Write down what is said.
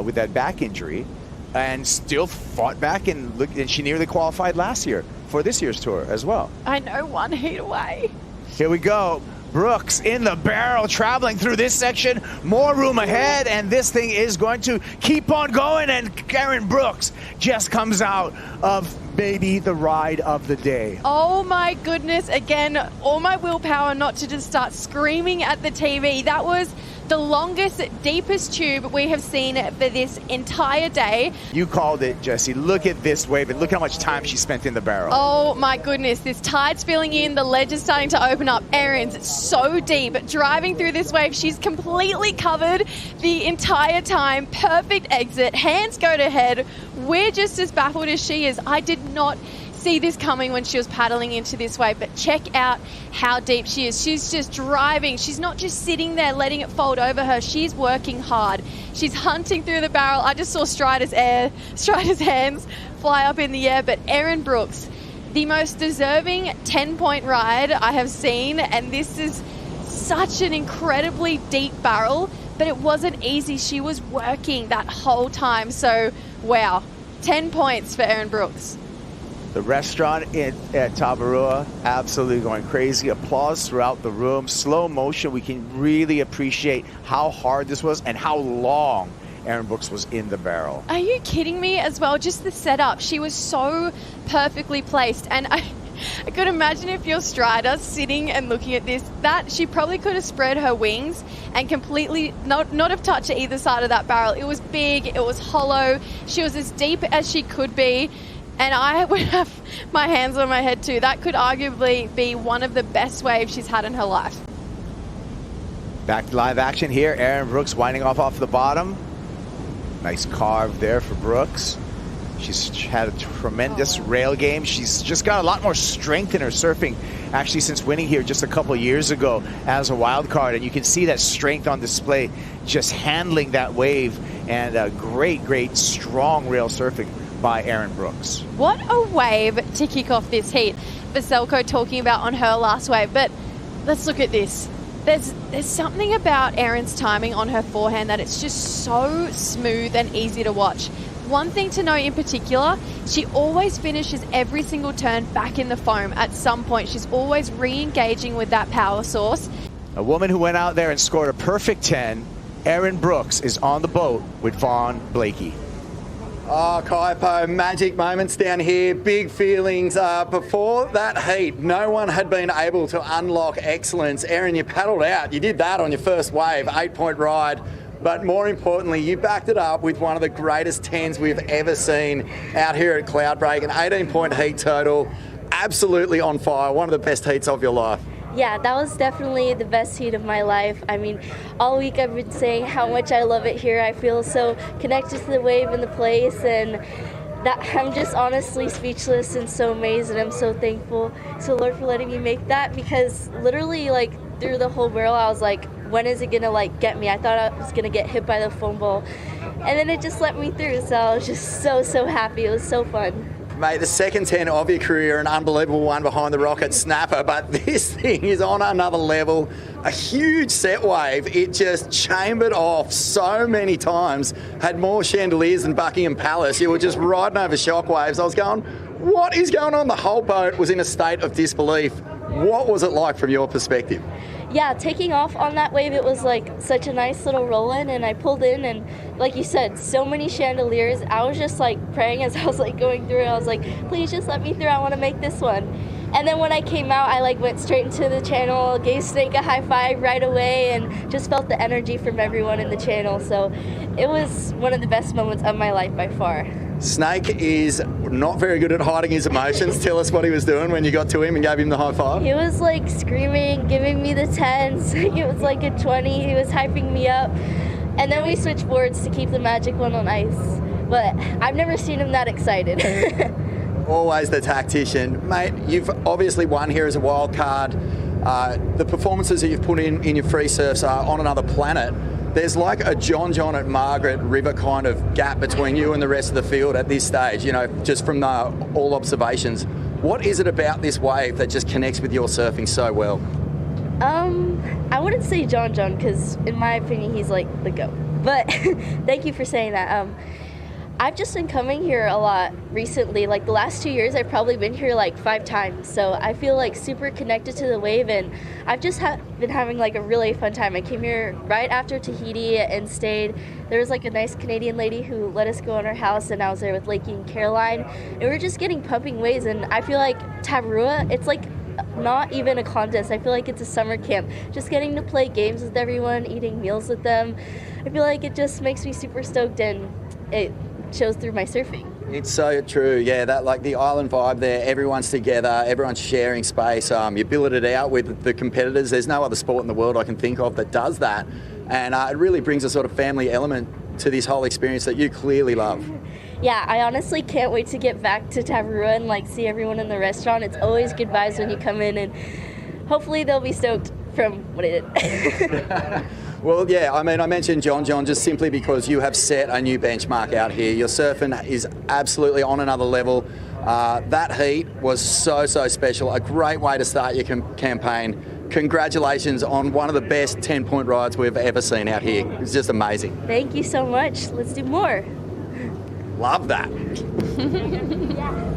with that back injury, and still fought back, and she nearly qualified last year for this year's tour as well. I know, 1 heat away. Here we go. Brooks in the barrel, traveling through this section. More room ahead, and this thing is going to keep on going, and Erin Brooks just comes out of maybe the ride of the day. Oh my goodness, again, all my willpower not to just start screaming at the TV. That was the longest, deepest tube we have seen for this entire day. You called it, Jesse. Look at this wave, and look how much time she spent in the barrel. Oh my goodness, this tide's filling in, the ledge is starting to open up. Erin's so deep, driving through this wave. She's completely covered the entire time. Perfect exit, hands go to head. We're just as baffled as she is. I did not see this coming when she was paddling into this wave, but check out how deep she is. She's just driving. She's not just sitting there letting it fold over her. She's working hard. She's hunting through the barrel. I just saw Strider's hands fly up in the air, but Erin Brooks, the most deserving 10-point ride I have seen, and this is such an incredibly deep barrel, but it wasn't easy. She was working that whole time, so wow, 10 points for Erin Brooks. The restaurant at Tabarua, absolutely going crazy. Applause throughout the room. Slow motion. We can really appreciate how hard this was and how long Erin Brooks was in the barrel. Are you kidding me as well? Just the setup. She was so perfectly placed. And I could imagine if you're Strider sitting and looking at this, that she probably could have spread her wings and completely not have touched either side of that barrel. It was big. It was hollow. She was as deep as she could be. And I would have my hands on my head too. That could arguably be one of the best waves she's had in her life. Back to live action here. Erin Brooks winding off the bottom. Nice carve there for Brooks. She's had a tremendous rail game. She's just got a lot more strength in her surfing, actually, since winning here just a couple years ago as a wild card. And you can see that strength on display, just handling that wave, and great, strong rail surfing by Erin Brooks. What a wave to kick off this heat. Vaselko talking about on her last wave, but let's look at this. There's something about Erin's timing on her forehand that it's just so smooth and easy to watch. One thing to note in particular, she always finishes every single turn back in the foam at some point. She's always re-engaging with that power source. A woman who went out there and scored a perfect 10, Erin Brooks, is on the boat with Vaughn Blakey. Oh, Kaipo, magic moments down here, big feelings. Before that heat, no one had been able to unlock excellence. Erin, you paddled out. You did that on your first wave, 8-point ride. But more importantly, you backed it up with one of the greatest 10s we've ever seen out here at Cloudbreak, an 18-point heat total. Absolutely on fire, one of the best heats of your life. Yeah, that was definitely the best heat of my life. I mean, all week I've been saying how much I love it here. I feel so connected to the wave and the place, and that I'm just honestly speechless and so amazed, and I'm so thankful to Lord for letting me make that, because literally, like, through the whole barrel, I was like, when is it gonna, like, get me? I thought I was gonna get hit by the foam ball, and then it just let me through, so I was just so happy. It was so fun. Mate, the second 10 of your career, an unbelievable one behind the rocket snapper, but this thing is on another level. A huge set wave. It just chambered off so many times, had more chandeliers than Buckingham Palace. You were just riding over shockwaves. I was going, what is going on? The whole boat was in a state of disbelief. What was it like from your perspective? Yeah, taking off on that wave, it was like such a nice little roll-in, and I pulled in, and like you said, so many chandeliers. I was just like praying as I was like going through. I was like, please just let me through. I want to make this one. And then when I came out, I like went straight into the channel, gave Snake a high five right away, and just felt the energy from everyone in the channel. So it was one of the best moments of my life by far. Snake is not very good at hiding his emotions. Tell us what he was doing when you got to him and gave him the high five. He was like screaming, giving me the 10s. It was like a 20. He was hyping me up. And then we switched boards to keep the magic one on ice. But I've never seen him that excited. Always the tactician. Mate, you've obviously won here as a wild card. The performances that you've put in your free surfs are on another planet. There's like a John at Margaret River kind of gap between you and the rest of the field at this stage, you know, just from all observations. What is it about this wave that just connects with your surfing so well? I wouldn't say John, because in my opinion, he's like the GOAT. But thank you for saying that. I've just been coming here a lot recently. Like the last 2 years, I've probably been here like 5 times. So I feel like super connected to the wave, and I've just been having like a really fun time. I came here right after Tahiti and stayed. There was like a nice Canadian lady who let us go in her house, and I was there with Lakey and Caroline. And we were just getting pumping waves, and I feel like Tavarua, it's like not even a contest. I feel like it's a summer camp. Just getting to play games with everyone, eating meals with them. I feel like it just makes me super stoked, and it shows through my surfing. It's so true, yeah, that like the island vibe there, everyone's together, everyone's sharing space, you billet it out with the competitors. There's no other sport in the world I can think of that does that, and it really brings a sort of family element to this whole experience that you clearly love. Yeah, I honestly can't wait to get back to Tavarua and like see everyone in the restaurant. It's always good vibes when you come in, and hopefully they'll be stoked from what I did. Well, yeah, I mean, I mentioned John just simply because you have set a new benchmark out here. Your surfing is absolutely on another level. That heat was so special. A great way to start your campaign. Congratulations on one of the best 10-point rides we've ever seen out here. It's just amazing. Thank you so much. Let's do more. Love that. Yeah.